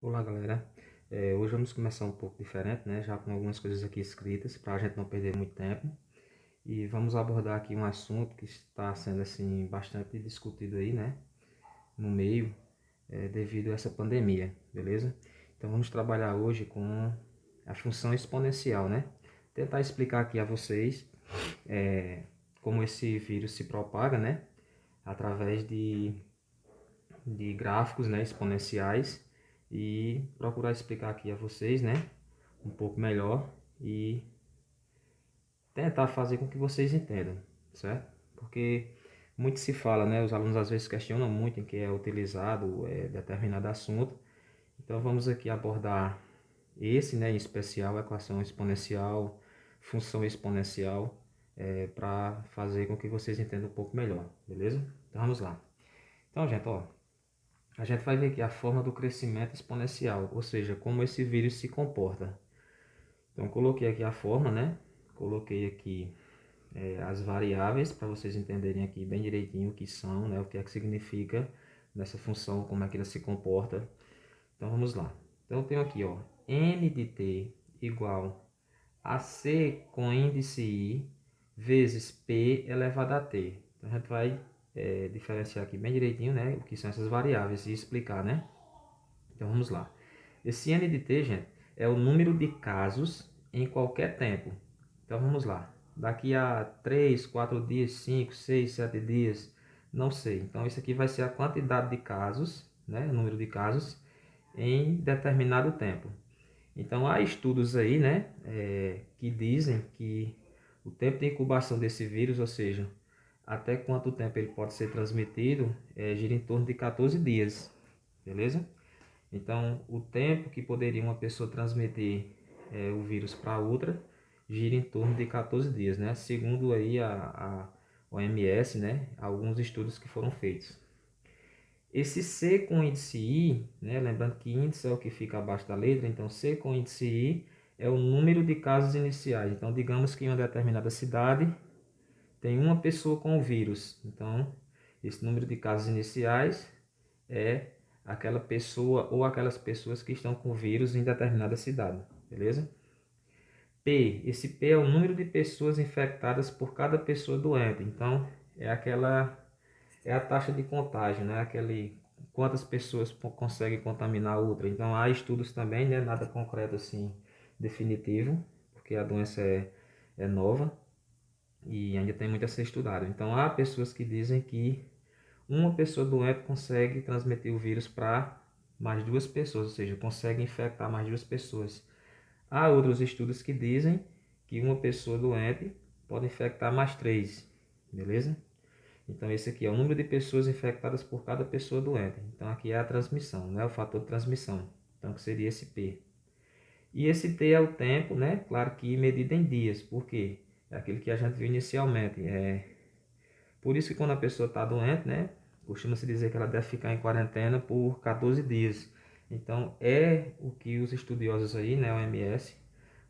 Olá, galera. Hoje vamos começar um pouco diferente, né? Já com algumas coisas aqui escritas para a gente não perder muito tempo. E vamos abordar aqui um assunto que está sendo assim bastante discutido aí, né? No meio, devido a essa pandemia, beleza? Então vamos trabalhar hoje com a função exponencial, né? Tentar explicar aqui a vocês como esse vírus se propaga, né? Através de gráficos, né, exponenciais, e procurar explicar aqui a vocês, né, um pouco melhor e tentar fazer com que vocês entendam, certo? Porque muito se fala, né, os alunos às vezes questionam muito em que é utilizado determinado assunto. Então vamos aqui abordar esse, né, em especial, equação exponencial, função exponencial, para fazer com que vocês entendam um pouco melhor, beleza? Então vamos lá. Então, gente, ó, a gente vai ver aqui a forma do crescimento exponencial, ou seja, como esse vírus se comporta. Então, coloquei aqui a forma, né? Coloquei aqui as variáveis para vocês entenderem aqui bem direitinho o que são, né? O que é que significa nessa função, como é que ela se comporta. Então, vamos lá. Então, eu tenho aqui, ó, n de t igual a c com índice i vezes p elevado a t. Então, a gente vai diferenciar aqui bem direitinho, né? O que são essas variáveis e explicar, né? Então vamos lá. Esse n de t, gente, é o número de casos em qualquer tempo. Então vamos lá. Daqui a 3, 4 dias, 5, 6, 7 dias, não sei. Então isso aqui vai ser a quantidade de casos, né? O número de casos em determinado tempo. Então há estudos aí, né, que dizem que o tempo de incubação desse vírus, ou seja, até quanto tempo ele pode ser transmitido, gira em torno de 14 dias, beleza? Então, o tempo que poderia uma pessoa transmitir o vírus para outra gira em torno de 14 dias, né? Segundo aí a OMS, né? Alguns estudos que foram feitos. Esse C com índice I, né? Lembrando que índice é o que fica abaixo da letra, então C com índice I é o número de casos iniciais. Então, digamos que em uma determinada cidade tem uma pessoa com o vírus. Então, esse número de casos iniciais é aquela pessoa ou aquelas pessoas que estão com vírus em determinada cidade, beleza? P, esse P é o número de pessoas infectadas por cada pessoa doente. Então, é a taxa de contágio, né? Aquele quantas pessoas conseguem contaminar a outra. Então, há estudos também, né? Nada concreto assim definitivo, porque a doença é nova e ainda tem muito a ser estudado. Então, há pessoas que dizem que uma pessoa doente consegue transmitir o vírus para mais duas pessoas, ou seja, consegue infectar mais duas pessoas. Há outros estudos que dizem que uma pessoa doente pode infectar mais três, beleza? Então esse aqui é o número de pessoas infectadas por cada pessoa doente. Então aqui é a transmissão, né? O fator de transmissão. Então que seria esse P. E esse T é o tempo, né? Claro que medido em dias. Por quê? É aquilo que a gente viu inicialmente. Por isso que quando a pessoa está doente, né, costuma-se dizer que ela deve ficar em quarentena por 14 dias. Então, é o que os estudiosos aí, né, OMS,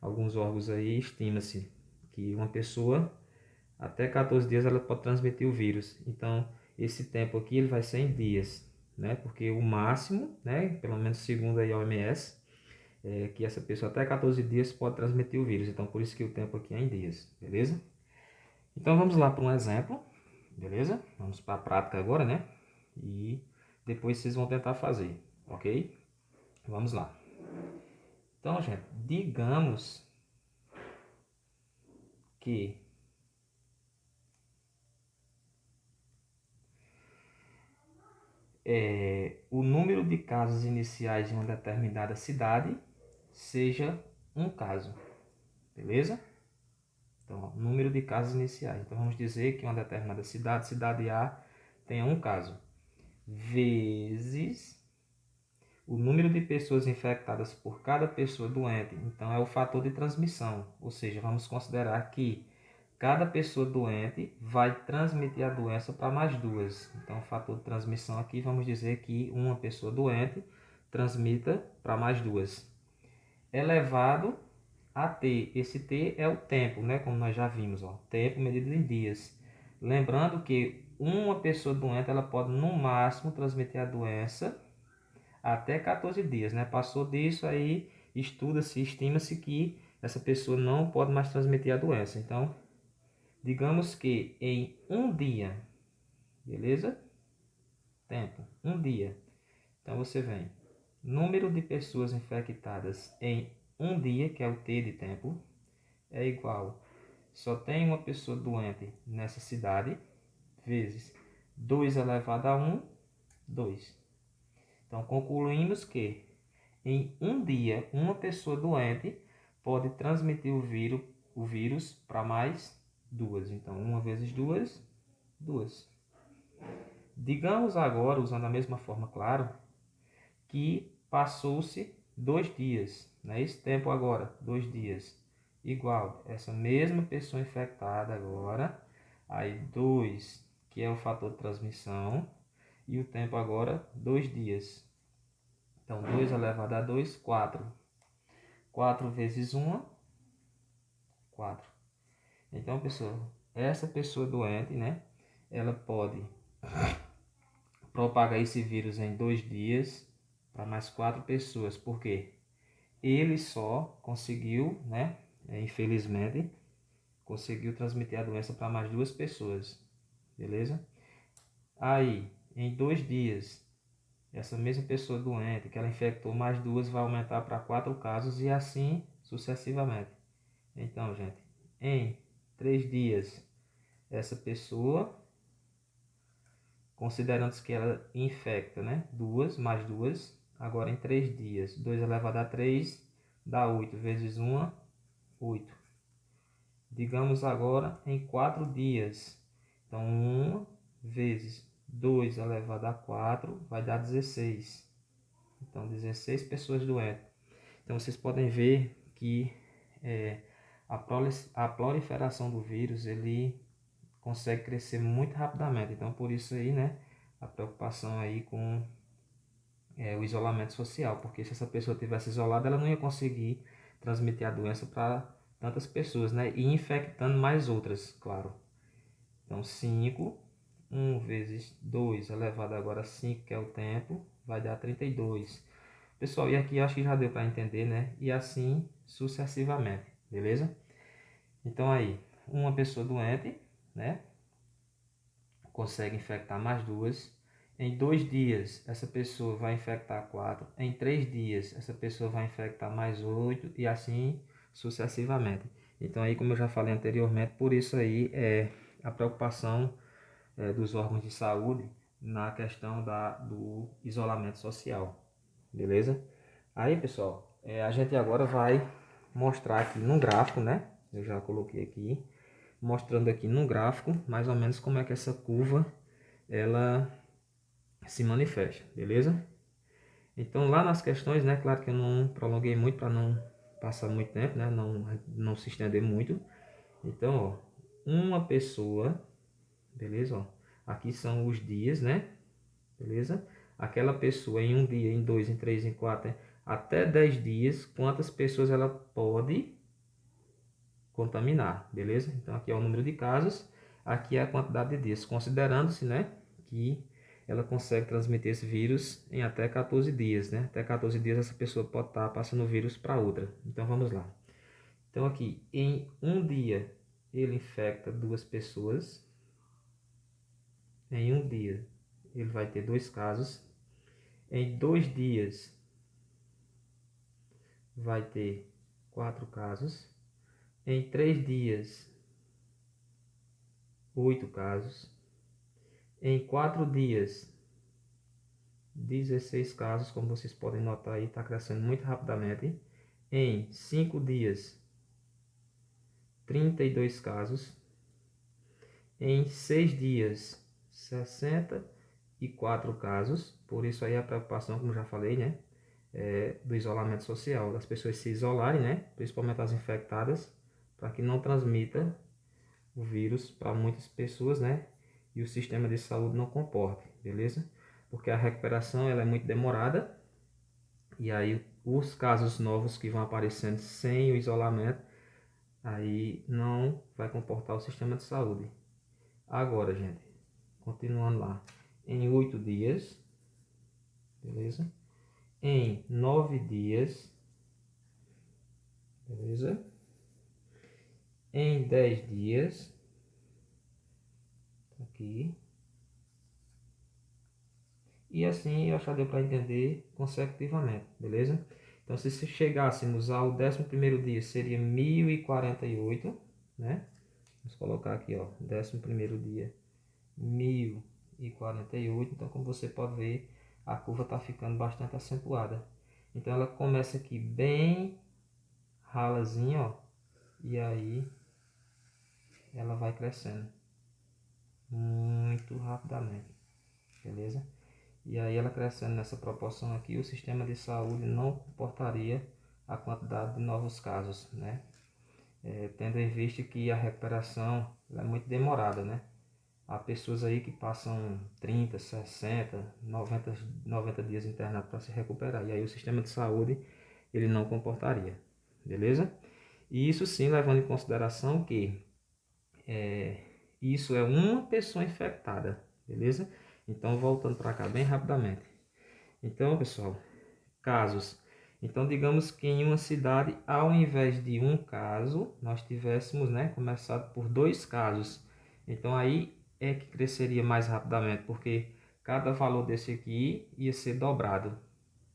alguns órgãos aí, estima-se que uma pessoa, até 14 dias, ela pode transmitir o vírus. Então, esse tempo aqui, ele vai ser em dias, né, porque o máximo, né, pelo menos segundo aí a OMS, é que essa pessoa até 14 dias pode transmitir o vírus. Então, por isso que o tempo aqui é em dias, beleza? Então, vamos lá para um exemplo. Beleza? Vamos para a prática agora, né? E depois vocês vão tentar fazer, ok? Vamos lá. Então, gente, digamos que o número de casos iniciais em uma determinada cidade seja um caso, beleza? Então, número de casos iniciais. Então, vamos dizer que uma determinada cidade, cidade A, tenha um caso, vezes o número de pessoas infectadas por cada pessoa doente. Então, é o fator de transmissão. Ou seja, vamos considerar que cada pessoa doente vai transmitir a doença para mais duas. Então, o fator de transmissão aqui, vamos dizer que uma pessoa doente transmita para mais duas. Elevado a t. Esse t é o tempo, né? Como nós já vimos, ó. Tempo medido em dias. Lembrando que uma pessoa doente ela pode no máximo transmitir a doença até 14 dias, né? Passou disso, aí estuda-se, estima-se que essa pessoa não pode mais transmitir a doença. Então, digamos que em um dia, beleza? Tempo, um dia. Então você vem, número de pessoas infectadas em um dia, que é o T de tempo, é igual, só tem uma pessoa doente nessa cidade, vezes 2 elevado a 1, 2. Então concluímos que em um dia, uma pessoa doente pode transmitir o vírus para mais duas. Então, 1 vezes 2, 2. Digamos agora, usando a mesma forma, claro, que passou-se 2 dias. Né? Esse tempo agora, 2 dias. Igual, essa mesma pessoa infectada agora, aí 2, que é o fator de transmissão, e o tempo agora, 2 dias. Então, 2 elevado a 2, 4. 4 vezes 1, 4. Então, pessoal, essa pessoa doente, né? Ela pode propagar esse vírus em 2 dias para mais 4 pessoas. Por quê? Ele só conseguiu, né? Infelizmente, conseguiu transmitir a doença para mais 2 pessoas. Beleza? Aí, em 2 dias, essa mesma pessoa doente que ela infectou mais 2 vai aumentar para 4 casos e assim sucessivamente. Então, gente, em 3 dias, essa pessoa, considerando que ela infecta, né? 2 mais 2, agora em 3 dias, 2 elevado a 3 dá 8 vezes 1, 8. Digamos agora em 4 dias, então 1 vezes 2 elevado a 4 vai dar 16. Então 16 pessoas doentes. Então vocês podem ver que a proliferação do vírus, ele consegue crescer muito rapidamente. Então por isso aí, né, a preocupação aí com o isolamento social, porque se essa pessoa tivesse isolada, ela não ia conseguir transmitir a doença para tantas pessoas, né, e infectando mais outras, claro. Então 5, 1 vezes 2 elevado agora a 5, que é o tempo, vai dar 32. Pessoal, e aqui acho que já deu para entender, né? E assim sucessivamente, beleza? Então aí, uma pessoa doente, né? Consegue infectar mais 2. Em 2 dias, essa pessoa vai infectar 4. Em 3 dias, essa pessoa vai infectar mais 8 e assim sucessivamente. Então aí, como eu já falei anteriormente, por isso aí é a preocupação dos órgãos de saúde na questão do isolamento social, beleza? Aí, pessoal, a gente agora vai mostrar aqui num gráfico, né? Eu já coloquei aqui, mostrando aqui num gráfico, mais ou menos como é que essa curva, ela se manifesta, beleza? Então, lá nas questões, né? Claro que eu não prolonguei muito para não passar muito tempo, né? Não se estender muito. Então, ó, uma pessoa, beleza? Ó, aqui são os dias, né? Beleza? Aquela pessoa em um dia, em 2, em 3, em 4, até 10 dias, quantas pessoas ela pode contaminar, beleza? Então aqui é o número de casos, aqui é a quantidade de dias, considerando-se, né, que ela consegue transmitir esse vírus em até 14 dias, né? Até 14 dias essa pessoa pode estar passando o vírus para outra. Então vamos lá. Então aqui, em um dia, ele infecta 2 pessoas. Em um dia, ele vai ter 2 casos. Em 2 dias, vai ter 4 casos. Em 3 dias, 8 casos. Em 4 dias, 16 casos, como vocês podem notar aí, está crescendo muito rapidamente. Em 5 dias, 32 casos. Em 6 dias, 64 casos. Por isso aí a preocupação, como já falei, né? Do isolamento social, das pessoas se isolarem, né? Principalmente as infectadas, para que não transmita o vírus para muitas pessoas, né? E o sistema de saúde não comporte, beleza? Porque a recuperação ela é muito demorada e aí os casos novos que vão aparecendo sem o isolamento, aí não vai comportar o sistema de saúde. Agora, gente, continuando lá, em 8 dias, beleza? em 9 dias, beleza? Em 10 dias, aqui. E assim eu já deu para entender consecutivamente, beleza? Então se chegássemos ao 11º dia, seria 1048, né? Vamos colocar aqui, ó, 11º dia, 1048. Então, como você pode ver, a curva está ficando bastante acentuada. Então ela começa aqui bem ralazinha, ó, e aí ela vai crescendo muito rapidamente, beleza? E aí ela crescendo nessa proporção aqui, o sistema de saúde não comportaria a quantidade de novos casos, né? Tendo em vista que a recuperação é muito demorada, né? Há pessoas aí que passam 30, 60, 90 dias internados para se recuperar. E aí o sistema de saúde ele não comportaria, beleza? E isso sim levando em consideração que isso é uma pessoa infectada, beleza? Então voltando para cá bem rapidamente. Então, pessoal, casos. Então, digamos que em uma cidade, ao invés de um caso, nós tivéssemos, né, começado por 2 casos. Então, aí é que cresceria mais rapidamente, porque cada valor desse aqui ia ser dobrado,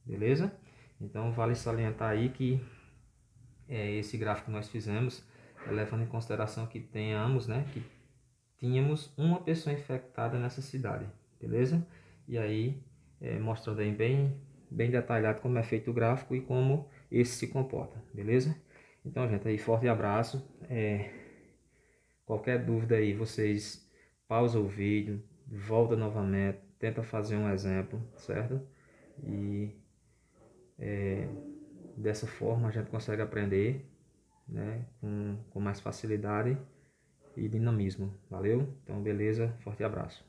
beleza? Então, vale salientar aí que esse gráfico que nós fizemos, levando em consideração que tenhamos, né, que tínhamos uma pessoa infectada nessa cidade, beleza? E aí, mostrando aí bem detalhado como é feito o gráfico e como esse se comporta, beleza? Então, gente, aí forte abraço. Qualquer dúvida aí, vocês pausa o vídeo, volta novamente, tenta fazer um exemplo, certo? E dessa forma a gente consegue aprender, né, com mais facilidade e dinamismo. Valeu? Então, beleza? Forte abraço.